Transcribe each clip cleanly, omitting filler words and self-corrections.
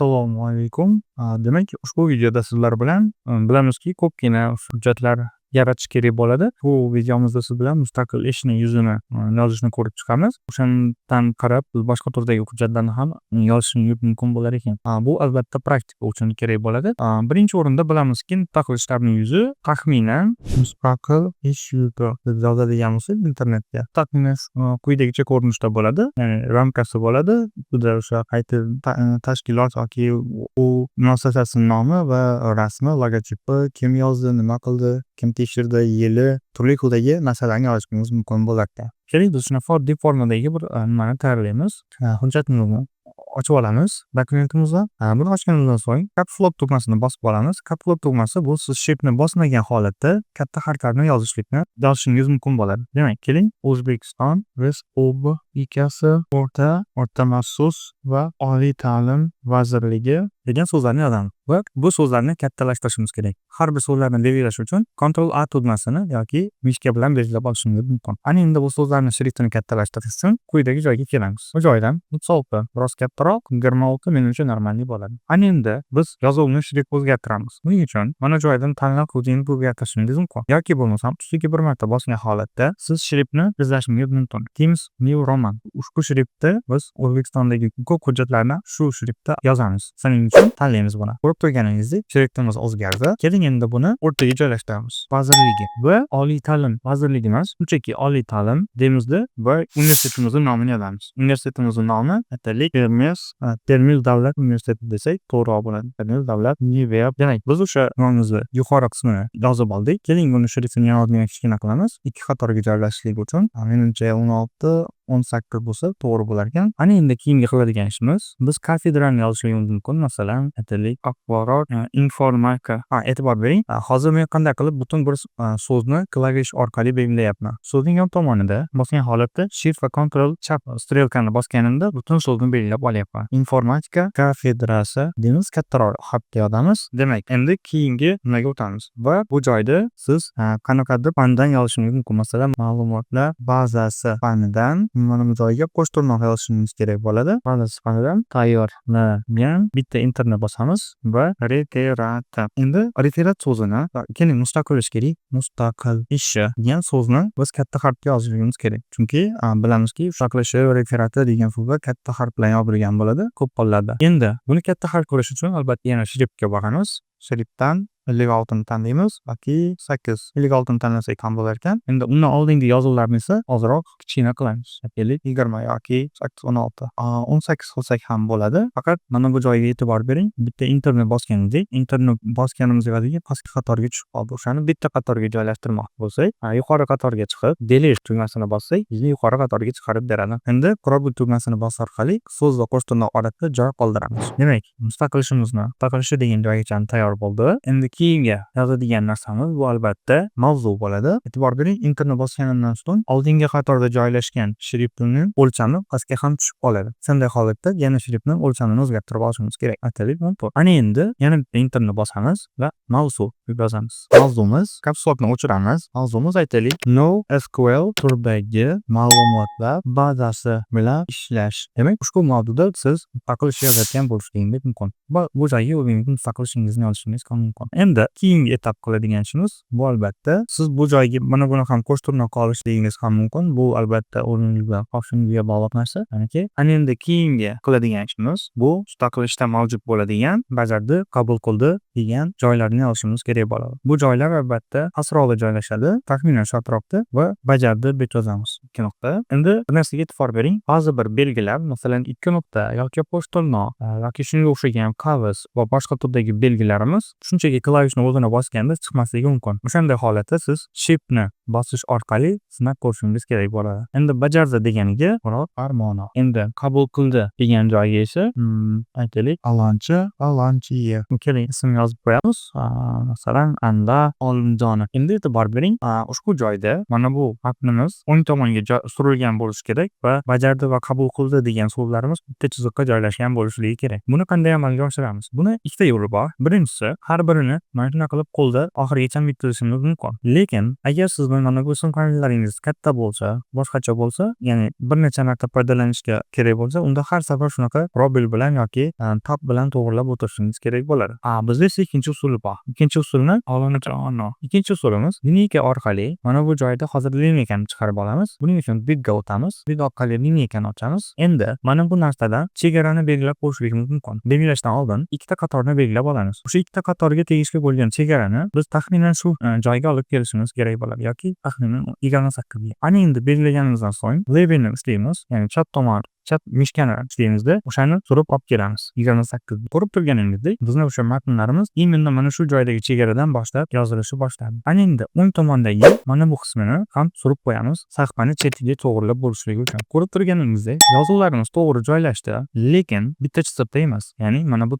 Assalomu alaykum. Demak, ushbu videoda sizlar bilan bilamizki, ko'pgina hujjatlar yaratish kerak bo'ladi. Bu videomizda siz bilan mustaqil ishni yuzini yozishni ko'rib chiqamiz. O'shandan qarab biz boshqa turdagi hujjatlarni ham yozishimiz mumkin bo'lar ekan. Bu albatta praktika uchun kerak bo'ladi. Birinchi o'rinda bilamizki, mustaqil ishlarning yuzi taxminan mustaqil ish yuzi deb yozadigan bo'lsak internetga taxminan quyidagicha ko'rinishda bo'ladi. Ya'ni ramkasi bo'ladi. Bunda o'sha qaysi tashkilot yoki u muassasasining nomi va rasmi, logotipi, kim yozdi, nima qildi, kim tekshirdi, yili, turli xildagi narsalarni yozishimiz mumkin bo'lardi. Keling, biz shunaqa oddiy formadagi bir nimani tayyorlaymiz. Hujjatimizni ochib olamiz dokumentimizni. Buni ochganimizdan so'ng Caps Lock tugmasini bosib olamiz. Caps Lock tugmasi bu siz shiftni bosmagan holatda katta harflarni yozishingiz mumkin bo'ladi. Demak, keling, O'zbekiston Respublikasi o'rta maxsus va oliy ta'lim vazirligi degan so'zlarni yozamiz. Va bu so'zlarni kattalashtirishimiz kerak. Har bir so'zlarni belgilash uchun Ctrl A tugmasini yoki mishka bilan belgilab olishingiz mumkin. Ana endi bu so'zlarning shriftini kattalashtirish uchun quyidagi joyga kelamiz. Bu joydan solpi biroz kattaroq 26 menimcha normalniy bo'ladi. Ana endi biz yozuvni shrift o'zgartiramiz. Buning uchun mana joydan tanlab o'zingizni o'zgartirishingiz mumkin. Yoki bo'lmasam ustiga bir marta bosgan holatda siz shriftni izlashingiz mumkin. Times New Roman. Ushbu shriftda biz O'zbekistondagi ko'p hujjatlarni shu shriftda yozamiz. Shuning uchun tanlaymiz buni. Ko'rib turganingizdek, shriftimiz o'zgardi. Keling endi buni o'rtaga joylashtiramiz. Vazirligi va oliy ta'lim vazirligi emas, shunchaki oliy ta'lim deymizda va universitetimizning nomini yozamiz. Universitetimizning nomi aytaylik Termiz davlat universiteti desak to'g'ri bo'ladi. Termiz davlat universiteti. Demak, biz o'sha nomimizni yuqori qismini yozib oldik. Keling, buni shriftini yozmay kichkina qilamiz. Ikki qatorga joylashtirishlik uchun menimcha 16-18 bo'lsa to'g'ri bo'lar ekan. Ana endi keyingi qiladigan ishimiz biz kafedrani yozishimiz mumkin. Masalan, aytaylik axborot, informatika. E'tibor bering. Hozir men qanday qilib butun bir so'zni klavish orqali belgilayapman. So'zning yon tomonida bosgan holatda Shift va Ctrl chap strelkani bosganimda butun so'zni belgilab olyapman. Informatika kafedrasi deymiz, kattaroq harfga yozamiz. Demak, endi keyingi nimaga o'tamiz. Va bu joyda siz qanaqadir fandan yozishingiz mumkin. Masalan, ma'lumotlar bazasi fanidan mana bu joyga qo'sh tirnoq yozishingiz kerak bo'ladi. Bazasi fanidan tayyorlangan bitta enterni bosamiz va referat. Endi referat so'zini keling mustaqil ish kerak. Mustaqil ishi degan so'zni biz katta harfga yozishimiz kerak. Chunki bilamizki, mustaqil ishi referati degan so'zlar katta harf bilan yozilgan bo'ladi ko'p hollarda. Endi buni katta harf ko'rish uchun albatta yana shriftga boramiz. Shriftdan 56 ni tanlaymiz yoki 8 56 ni tanlasak ham bo'lar ekan. Endi undan oldingi yozuvlarni esa ozroq kichkina qilamiz. Aytaylik 20 yoki 8 16. 18 qilsak ham bo'ladi. Faqat mana bu joyga e'tibor bering. Bitta enterni bosganimizda, enterni bosganimizga pastki qatorga tushib qoldi. O'shani bitta qatorga joylashtirmoqchi bo'lsak, yuqori qatorga chiqib, delete tugmasini bossak, bizni yuqori qatorga chiqarib beradi. Endi probut tugmasini bosish orqali so'z va qo'sh tirnoq orasida joy qoldiramiz. Demak, mustaqil ishimizni, mustaqil ish degan joygacha tayyor bo'ldi. Endi keyingi yozadigan narsamiz bu albatta mavzu bo'ladi. E'tibor bering, enterni bosganimdan so'ng oldingi qatorda joylashgan shriftning o'lchami pastga ham tushib qoladi. Shunday holatda yana shriftning o'lchamini o'zgartirib olishimiz kerak. Aytaylik, ana endi yana enterni bosamiz va mavzu deb yozamiz. Mavzumiz Caps Lockni o'chiramiz. Mavzumiz aytaylik NoSQL turdagi ma'lumotlar bazasi bilan ishlash. Demak, ushbu mavzuda siz mustaqil ish yozayotgan bo'lishingiz mumkin. Bu joyga o'zingizni mustaqil ishingizni yozishingiz mumkin. Endi keyingi etap qiladigan ishimiz bu albatta siz bu joyga mana buni ham qo'sh tirnoqqa olishingiz ham mumkin. Bu albatta o'zingiz bilan xohishingizga bog'liq narsa. Ya'ni ana endi keyingi qiladigan ishimiz bu mustaqil ishda mavjud bo'ladigan bajardi, qabul qildi degan joylarni yozishimiz kerak bo'ladi. Bu joylar albatta astroqda joylashadi, taxminan shu atrofda va bajardi deb yozamiz. 2 nuqta. Endi bir narsaga e'tibor bering. Ba'zi bir belgilar, masalan 2 nuqta yoki qo'sh tirnoq yoki shunga o'xshagan qavs va boshqa turdagi belgilarimiz shunchaki klavishni o'zini bosganda chiqmasligi mumkin. O'shanday holatda siz shiftni bosish orqali sinab ko'rishingiz kerak bo'ladi. Endi bajardi deganiga biroq farmoni. Endi qabul qildi degan joyga esa aytaylik Alonchiyev. Keling, ism yozib qo'yamiz. Masalan, Anda Olimjonov. Endi e'tibor bering, ushbu joyda mana bu matnimiz o'ng tomonga surilgan bo'lishi kerak va bajardi va qabul qildi degan so'zlarimiz bitta chiziqqa joylashgan bo'lishligi kerak. Buni qanday amalga oshiramiz? Buni ikkita yo'li bor. Birinchisi, har birini mana shunday qilib qo'lda oxirigacha bitkazishimiz mumkin. Lekin agar sizni mana bu simfoniyalaringiz katta bo'lsa, boshqacha bo'lsa, ya'ni bir necha marta foydalanishga kerak bo'lsa, unda har safar shunaqa robel bilan yoki tab bilan to'g'rilab o'tirishingiz kerak bo'ladi. Bizda esa ikkinchi usuli bor. Ikkinchi usulni ikkinchi usulimiz lineyka orqali mana bu joyda hozir lineykani chiqarib olamiz. Buning uchun bitga o'tamiz. Bit orqali lineykani ochamiz. Endi mana bu narsadan chegarani belgilab qo'yishimiz mumkin. Belgilashdan oldin ikkita qatorni belgilab olamiz. O'sha ikkita qatorga tegishli bo'lgan chegarani biz taxminan shu joyga olib kelishimiz kerak bo'ladi yoki taxminan 28 ga. Ana endi belgilaganimizdan so'ng labelni ishlaymiz, ya'ni chap tomon chat mishkani ishlaymiz-da, o'shani surib olib kelamiz. 28 ko'rib turganingizdek, bizning o'sha matnlarimiz imенно mana shu joydagi chegaradan boshlab yozilishi boshladi. Ana endi o'ng tomondagi mana bu qismini ham surib qo'yamiz, sahifani chetiga to'g'rilab bo'lishligi uchun. Ko'rib turganingizdek, yozuvlarimiz to'g'ri joylashdi, lekin bitta chiziqda emas. Ya'ni mana bu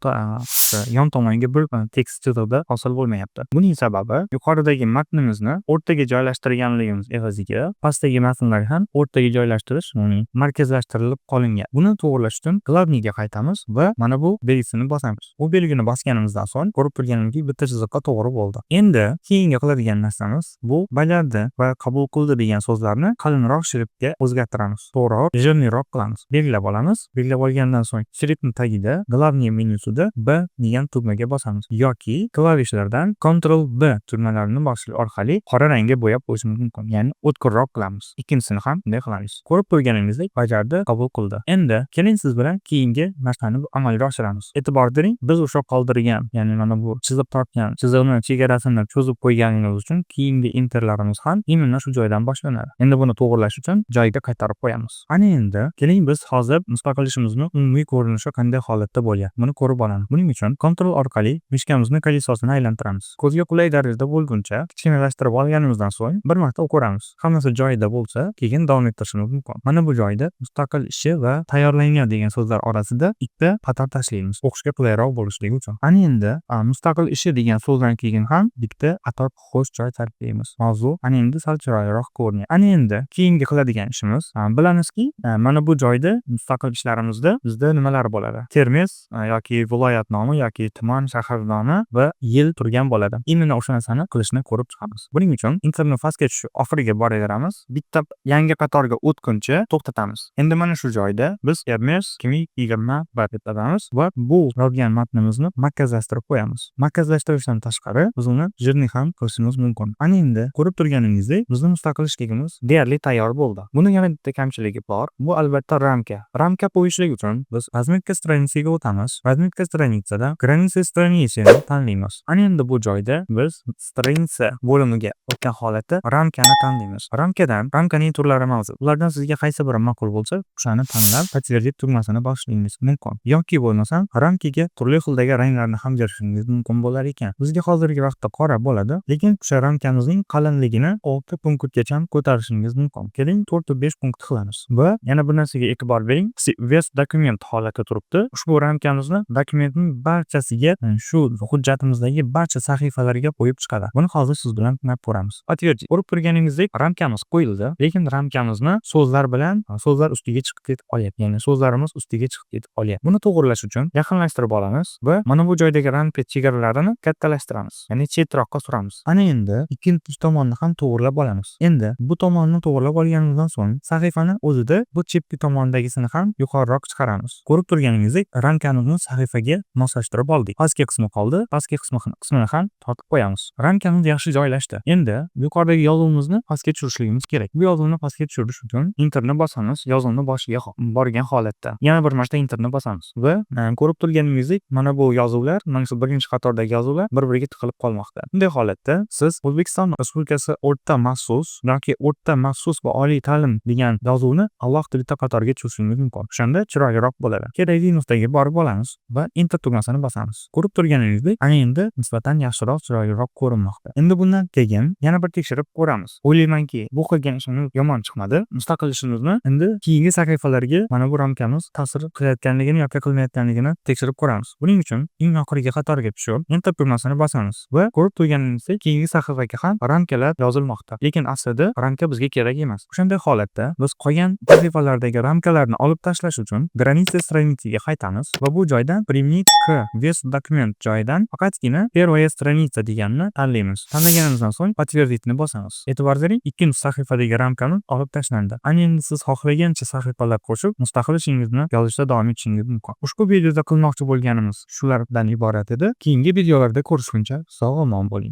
yon tomonga bir tekst chiziqda hosil bo'lmayapti. Buning sababi yuqoridagi matnimizni o'rtaga joylashtirganligimiz evaziga pastdagi matnlarni ham o'rtaga joylashtirish, ya'ni markazlashtirilib qolingan. Buni to'g'irlash uchun glavniyga qaytamiz va mana bu belgisini bosamiz. Bu belgini bosganimizdan so'ng ko'rib turganingizdek bitta chiziqqa to'g'ri bo'ldi. Endi keyingi qiladigan narsamiz bu bajardi va qabul qildi degan so'zlarni qalinroq shriftga o'zgartiramiz. To'g'riroq, jirniroq qilamiz. Belgilab olamiz. Belgilab olgandan so'ng shriftning tagida glavniy menusida B degan tugmaga bosamiz yoki klavishlardan Ctrl B tugmalarini bosish orqali qora rangga bo'yab qo'yishimiz mumkin. Ya'ni o'tkirroq qilamiz. Ikkinchisini ham bunday qilamiz. Ko'rib turganingizdek bajardi, qabul qildi. Endi keling siz bilan keyingi narsani amalga oshiramiz. E'tibor bering, biz o'sha qoldirgan, ya'ni mana bu chizib tortgan chiziqni chegarasini cho'zib qo'yganimiz uchun keyingi interlarimiz ham imенно shu joydan boshlanadi. Endi buni to'g'irlash uchun joyiga qaytarib qo'yamiz. Ana endi keling biz hozir mustaqil ishimizning umumiy ko'rinishi qanday holatda bo'lyapti, buni ko'rib olamiz. Buning uchun Ctrl orqali mishkamizni kolesosini aylantiramiz. Ko'zga qulay darajada bo'lguncha kichkinalashtirib olganimizdan so'ng bir marta o'qiramiz. Hammasi joyida bo'lsa, keyin davom ettirishimiz mumkin. Mana bu joyda mustaqil ishi va tayyorlangan degan so'zlar orasida ikkita qator tashlaymiz, o'qishga qulayroq bo'lishligi uchun. Ana endi mustaqil ishi degan so'zdan keyin ham bitta qator xo'sh joy tartiblaymiz. Mavzu ana endi sal chiroyliroq ko'rinadi. Ana endi keyingi qiladigan ishimiz, bilamizki, mana bu joyda mustaqil ishlarimizda bizda nimalar bo'ladi? Termiz yoki viloyat nomi yoki tuman, shahar nomi va yil turgan bo'ladi. Imенно o'sha narsani qilishni ko'rib chiqamiz. Buning uchun interfasga tushib oxiriga boraveramiz. Bitta yangi qatorga o'tguncha to'xtatamiz. Endi mana shu joyda biz Termiz 2020 deb yozamiz va bu yozgan matnimizni markazlashtirib qo'yamiz. Markazlashtirishdan tashqari biz uni jирni ham qilishimiz mumkin. Ana endi ko'rib turganingizdek, bizning mustaqil ishligimiz deyarli tayyor bo'ldi. Buni yana bitta kamchiligi bor. Bu albatta ramka. Ramka qo'yishlik uchun biz razmetka stranitsaga o'tamiz. Razmetka stranitsada granitsa stranitsani tanlaymiz. Ana endi bu joyda biz stranitsa bo'limiga o'tgan holatda ramkani tanlaymiz. Ramkaning turlari mavjud. Ulardan sizga qaysi biri ma'qul bo'lsa, o'shani tanlab подтвердить tugmasini bosishingiz mumkin. Yoki bo'lmasam ramkaga turli xildagi ranglarni ham berishingiz mumkin bo'lar ekan. Bizga hozirgi vaqtda qora bo'ladi, lekin o'sha ramkamizning qalinligini 6 punktgacha ko'tarishingiz mumkin. Keling 4-5 punkt qilamiz. Va yana bir narsaga e'tibor bering. West dokument holatda turibdi. Ushbu ramkamizni dokumentning barchasiga, shu hujjatimizdagi barcha sahifalarga qo'yib chiqadi. Buni hozir siz bilan ko'ramiz. Подтвердить. Ko'rib turganingizdek ramkamiz qo'yildi, lekin ramkamizni so'zlar bilan so'zlar ustiga chiqib ketib olyapti. Ya'ni so'zlarimiz ustiga chiqib ketib olyapti. Buni to'g'irlash uchun yaqinlashtirib olamiz va mana bu joydagi rampet chegaralarini kattalashtiramiz. Ya'ni chetroqqa suramiz. Ana endi ikkinchi tomonni ham to'g'irlab olamiz. Endi bu tomonni to'g'irlab olganimizdan so'ng sahifani o'zida bu chepki tomondagisini ham yuqoriroq chiqaramiz. Ko'rib turganingizdek, ramkamizni sahifaga moslashtirib oldik. Pastki qismi qoldi, pastki qismini ham tortib qo'yamiz. Ramkamiz yaxshi joylashdi. Endi yuqoridagi yozuvimizni pastga tushirishligimiz kerak. Bu yozuvni pastga tushirish uchun enterni bosamiz. Yozuvni boshiga borgan holatda yana bir marta enterni bosamiz va ko'rib turganingizdek, mana bu yozuvlar, mana shu birinchi qatordagi yozuvlar bir-biriga tiqilib qolmoqda. Bunday holatda siz O'zbekiston Respublikasi o'rta maxsus yoki o'rta maxsus va oliy ta'lim degan yozuvni alohida bitta qatorga tushirishingiz mumkin. O'shanda chiroyliroq bo'ladi. Kerakli nuqtaga borib olamiz va enter tugmasini bosamiz. Ko'rib turganingizdek, ana endi nisbatan yaxshiroq, chiroyliroq ko'rinmoqda. Endi bundan keyin yana bir tekshirib ko'ramiz. O'ylaymanki, bu qilgan ishimiz yomon chiqmadi. Mustaqil ishimizni endi keyingi sahifalar sahifalariga mana bu ramkamiz ta'sir qilayotganligini yoki qilmayotganligini tekshirib ko'ramiz. Buning uchun eng oxirgi qatorga tushib, enter tugmasini bosamiz va ko'rib turganingizdek keyingi sahifaga ham ramkalar yozilmoqda. Lekin aslida ramka bizga kerak emas. O'shanday holatda biz qolgan sahifalardagi ramkalarni olib tashlash uchun границы stranitsiga qaytamiz va bu joydan примить к вес dokument joyidan faqatgina первая страница deganni tanlaymiz. Tanlaganimizdan so'ng подтвердить ni bosamiz. E'tibor bering, ikkinchi sahifadagi ramkamiz olib tashlandi. Ana endi siz xohlagancha sahifalar qo'shib mustaqil ishingizni yozishda davom etishingiz mumkin. Ushbu videoda qilmoqchi bo'lganimiz shulardan iborat edi. Keyingi videolarda ko'rishguncha sog' omon bo'ling.